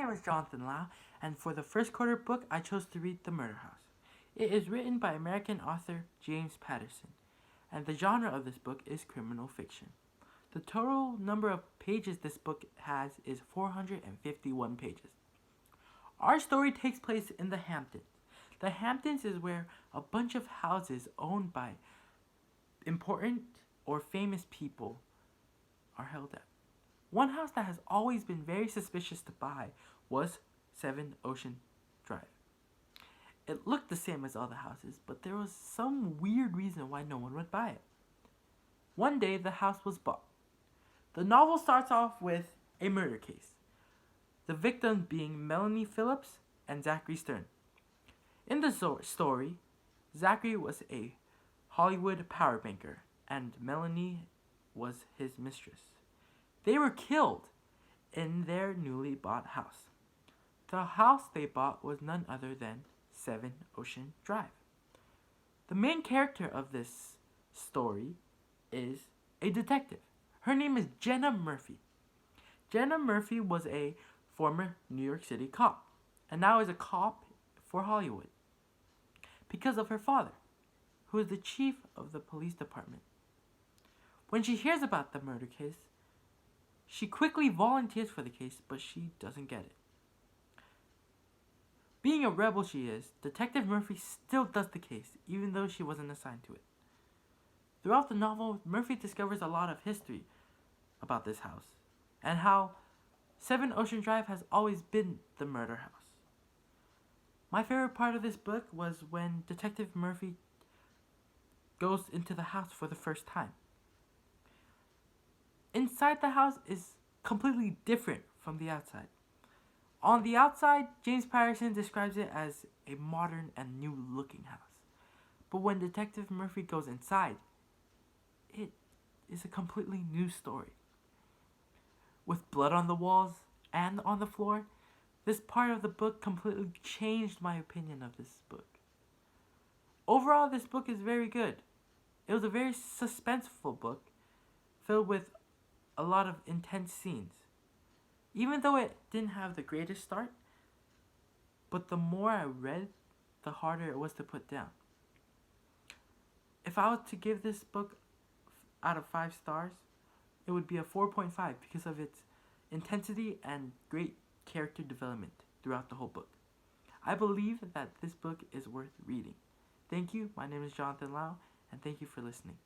name is Jonathan Lau, and for the first quarter book, I chose to read The Murder House. It is written by American author James Patterson, and the genre of this book is criminal fiction. The total number of pages this book has is 451 pages. Our story takes place in the Hamptons. The Hamptons is where a bunch of houses owned by important or famous people are held at. One house that has always been very suspicious to buy was 7 Ocean Drive. It looked the same as all the houses, but there was some weird reason why no one would buy it. One day, the house was bought. The novel starts off with a murder case, the victims being Melanie Phillips and Zachary Stern. In the story, Zachary was a Hollywood power banker, and Melanie was his mistress. They were killed in their newly bought house. The house they bought was none other than 7 Ocean Drive. The main character of this story is a detective. Her name is Jenna Murphy. Jenna Murphy was a former New York City cop, and now is a cop for Hollywood because of her father, who is the chief of the police department. When she hears about the murder case, she quickly volunteers for the case, but she doesn't get it. Being a rebel she is, Detective Murphy still does the case, even though she wasn't assigned to it. Throughout the novel, Murphy discovers a lot of history about this house, and how 7 Ocean Drive has always been the murder house. My favorite part of this book was when Detective Murphy goes into the house for the first time. Inside the house is completely different from the outside. On the outside, James Patterson describes it as a modern and new looking house. But when Detective Murphy goes inside, it is a completely new story. With blood on the walls and on the floor, this part of the book completely changed my opinion of this book. Overall, this book is very good. It was a very suspenseful book, filled with a lot of intense scenes. Even though it didn't have the greatest start, but the more I read, the harder it was to put down. If I was to give this book out of 5 stars, it would be a 4.5 because of its intensity and great character development throughout the whole book. I believe that this book is worth reading. Thank you. My name is Jonathan Lau, and thank you for listening.